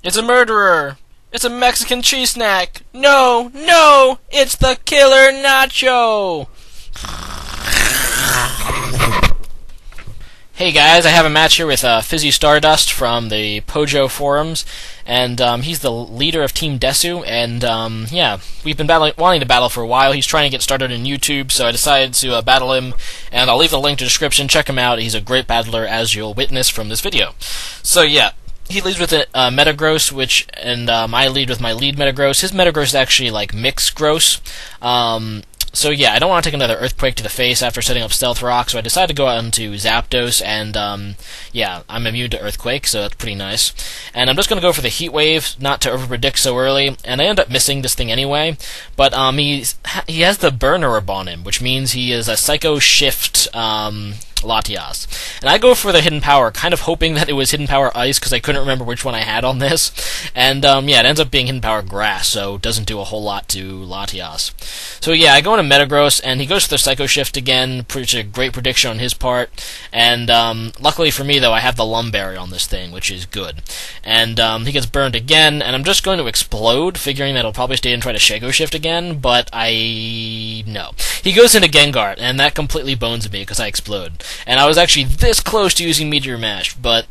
It's a murderer! It's a Mexican cheese snack! No! No! It's the Killer Nacho! Hey guys, I have a match here with FizzyStardust from the Pojo forums, and he's the leader of Team Desu, and yeah, we've been wanting to battle for a while. He's trying to get started on YouTube, so I decided to battle him, and I'll leave the link in the description. Check him out. He's a great battler, as you'll witness from this video. So yeah, he leads with Metagross, and I lead with my lead Metagross. His Metagross is actually like mixed gross. So yeah, I don't want to take another Earthquake to the face after setting up Stealth Rock, so I decided to go out into Zapdos, and yeah, I'm immune to Earthquake, so that's pretty nice. And I'm just going to go for the Heat Wave, not to overpredict so early, and I end up missing this thing anyway, but he has the Burn Orb on him, which means he is a Psycho Shift Latias. And I go for the Hidden Power, kind of hoping that it was Hidden Power Ice, because I couldn't remember which one I had on this. And yeah, it ends up being Hidden Power Grass, so it doesn't do a whole lot to Latias. So yeah, I go into Metagross, and he goes for the Psycho Shift again, which is a great prediction on his part. And luckily for me, though, I have the Lumberry on this thing, which is good. And he gets burned again, and I'm just going to Explode, figuring that he'll probably stay and try to Shaco Shift again, but no. He goes into Gengar, and that completely bones me, because I Explode. And I was actually this close to using Meteor Mash, but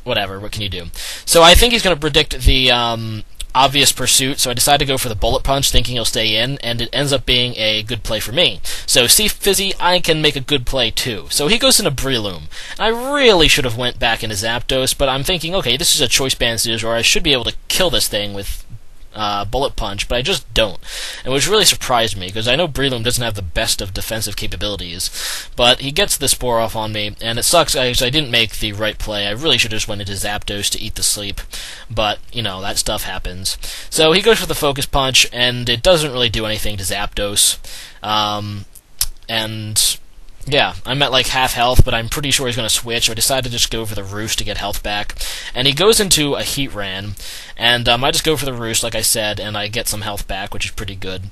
whatever, what can you do? So I think he's going to predict the obvious Pursuit, so I decided to go for the Bullet Punch, thinking he'll stay in, and it ends up being a good play for me. So see, Fizzy, I can make a good play too. So he goes into Breloom. I really should have went back into Zapdos, but I'm thinking, okay, this is a Choice Band Scissors, or I should be able to kill this thing with Bullet Punch, but I just don't. And which really surprised me, because I know Breloom doesn't have the best of defensive capabilities, but he gets the Spore off on me, and it sucks because I didn't make the right play. I really should have just went into Zapdos to eat the sleep, but, you know, that stuff happens. So he goes for the Focus Punch, and it doesn't really do anything to Zapdos, and yeah, I'm at like half health, but I'm pretty sure he's going to switch, so I decided to just go for the Roost to get health back. And he goes into a Heatran, and I just go for the Roost, like I said, and I get some health back, which is pretty good.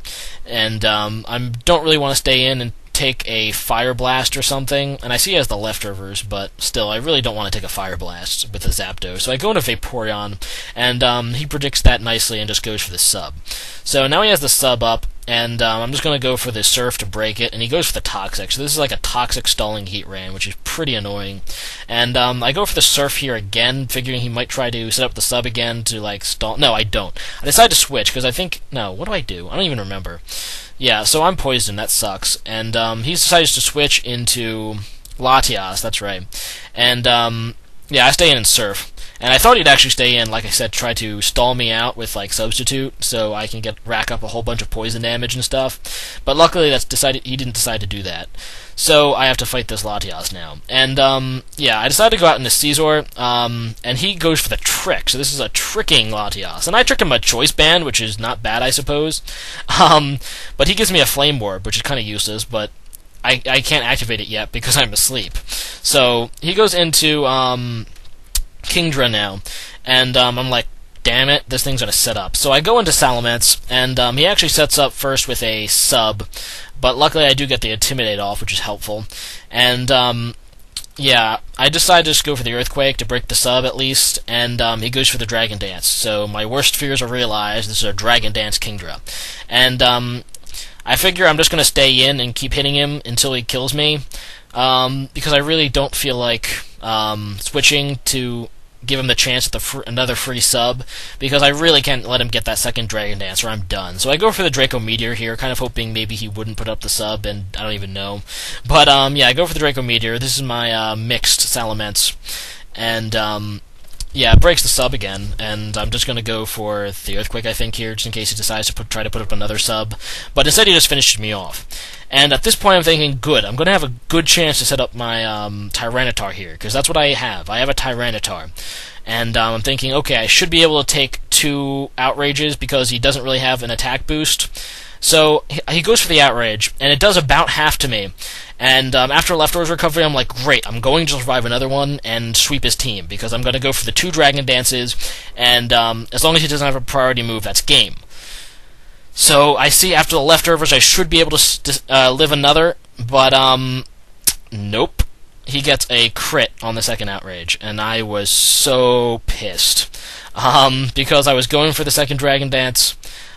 And I don't really want to stay in and take a Fire Blast or something, and I see he has the Leftovers, but still, I really don't want to take a Fire Blast with a Zapdos. So I go into Vaporeon, and he predicts that nicely and just goes for the Sub. So now he has the Sub up, and I'm just going to go for the Surf to break it, and he goes for the Toxic. So this is like a Toxic stalling Heatran, which is pretty annoying. And I go for the Surf here again, figuring he might try to set up the Sub again to like stall. No, I don't. I decide to switch, because I think, no, what do? I don't even remember. Yeah, so I'm poisoned, that sucks. And he decides to switch into Latias, that's right. And yeah, I stay in and Surf. And I thought he'd actually stay in, like I said, try to stall me out with like Substitute, so I can rack up a whole bunch of poison damage and stuff. But luckily, he didn't decide to do that. So I have to fight this Latias now. And yeah, I decided to go out into Scizor, and he goes for the Trick. So this is a tricking Latias, and I trick him a Choice Band, which is not bad, I suppose. But he gives me a Flame Orb, which is kind of useless, but I can't activate it yet because I'm asleep. So he goes into Kingdra now, and I'm like, damn it, this thing's gonna set up. So I go into Salamence, and he actually sets up first with a Sub, but luckily I do get the Intimidate off, which is helpful. And yeah, I decide to just go for the Earthquake to break the Sub at least, and he goes for the Dragon Dance. So my worst fears are realized. This is a Dragon Dance Kingdra. And I figure I'm just gonna stay in and keep hitting him until he kills me, because I really don't feel like switching to give him the chance at another free Sub, because I really can't let him get that second Dragon Dance or I'm done. So I go for the Draco Meteor here, kind of hoping maybe he wouldn't put up the Sub, and I don't even know. But yeah, I go for the Draco Meteor. This is my mixed Salamence, and yeah, it breaks the Sub again, and I'm just going to go for the Earthquake, I think, here, just in case he decides to try to put up another Sub. But instead he just finishes me off. And at this point I'm thinking, good, I'm going to have a good chance to set up my Tyranitar here, because that's what I have. I have a Tyranitar. And I'm thinking, okay, I should be able to take 2 Outrages, because he doesn't really have an attack boost. So he goes for the Outrage, and it does about half to me. And after Leftovers recovery, I'm like, great, I'm going to survive another one and sweep his team, because I'm going to go for the 2 Dragon Dances, and as long as he doesn't have a priority move, that's game. So I see after the Leftovers I should be able to live another, but nope. He gets a crit on the second Outrage, and I was so pissed. because I was going for the second Dragon Dance.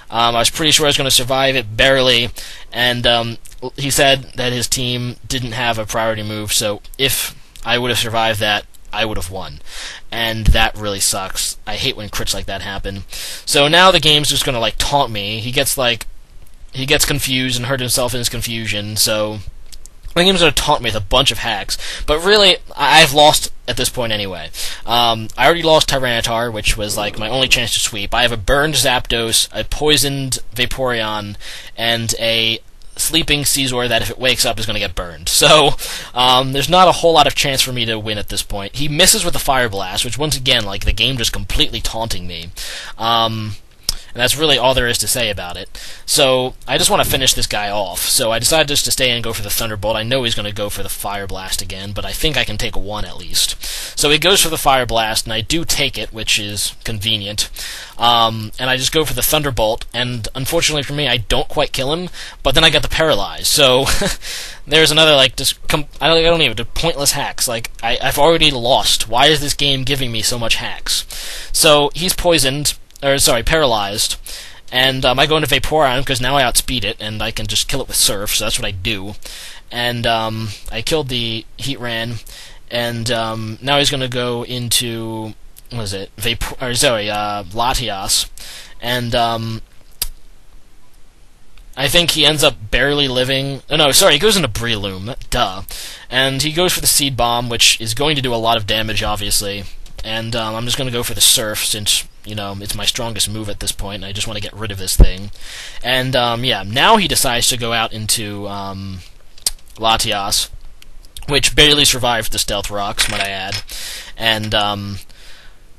I was pretty sure I was going to survive it, barely, and he said that his team didn't have a priority move, so if I would have survived that, I would have won. And that really sucks. I hate when crits like that happen. So now the game's just going to, like, taunt me. He gets confused and hurt himself in his confusion, so the game's going to taunt me with a bunch of hacks. But really, I've lost at this point anyway. I already lost Tyranitar, which was, like, my only chance to sweep. I have a burned Zapdos, a poisoned Vaporeon, and a sleeping Caesar that if it wakes up is going to get burned. So, there's not a whole lot of chance for me to win at this point. He misses with the Fire Blast, which once again, like, the game just completely taunting me. And that's really all there is to say about it. So, I just want to finish this guy off. So I decided just to stay and go for the Thunderbolt. I know he's going to go for the Fire Blast again, but I think I can take one at least. So he goes for the Fire Blast, and I do take it, which is convenient. And I just go for the Thunderbolt, and unfortunately for me, I don't quite kill him, but then I get the Paralyze. So, there's another, like, I don't even do pointless hacks. Like, I've already lost. Why is this game giving me so much hacks? So, he's poisoned, paralyzed, and I go into Vaporeon because now I outspeed it, and I can just kill it with Surf, so that's what I do. And I killed the Heatran, and now he's going to go into, what is it, Latias, and I think he ends up barely living. Oh, no, sorry, he goes into Breloom, duh. And he goes for the Seed Bomb, which is going to do a lot of damage, obviously. And I'm just going to go for the Surf, since, you know, it's my strongest move at this point, and I just want to get rid of this thing. And, yeah, now he decides to go out into Latias, which barely survived the Stealth Rocks, might I add. And,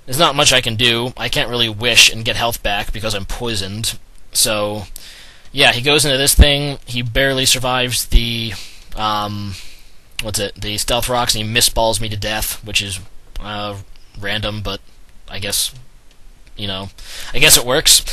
there's not much I can do. I can't really wish and get health back because I'm poisoned. So, yeah, he goes into this thing. He barely survives the, the Stealth Rocks, and he missballs me to death, which is, random, but I guess, you know, I guess it works.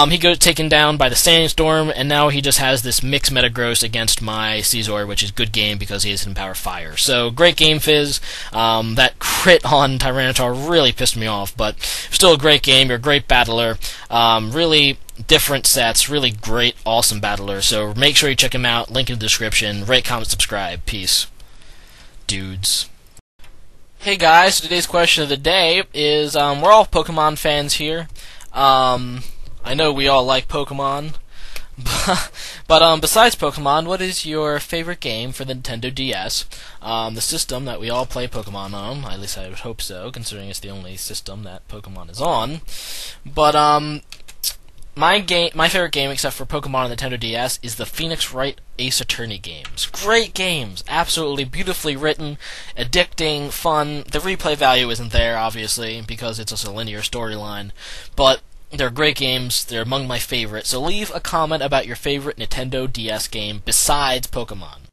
He got taken down by the Sandstorm, and now he just has this mixed Metagross against my Caesar, which is good game because he has Empower Fire. So, great game, Fizz. That crit on Tyranitar really pissed me off, but still a great game. You're a great battler. Really different sets, really great, awesome battler. So, make sure you check him out. Link in the description. Rate, comment, subscribe. Peace. Dudes. Hey guys, today's question of the day is, we're all Pokemon fans here. I know we all like Pokemon, but besides Pokemon, what is your favorite game for the Nintendo DS? The system that we all play Pokemon on, at least I would hope so, considering it's the only system that Pokemon is on. But, my favorite game, except for Pokemon on the Nintendo DS, is the Phoenix Wright Ace Attorney games. Great games! Absolutely beautifully written, addicting, fun. The replay value isn't there, obviously, because it's just a linear storyline. But they're great games. They're among my favorites. So leave a comment about your favorite Nintendo DS game besides Pokemon.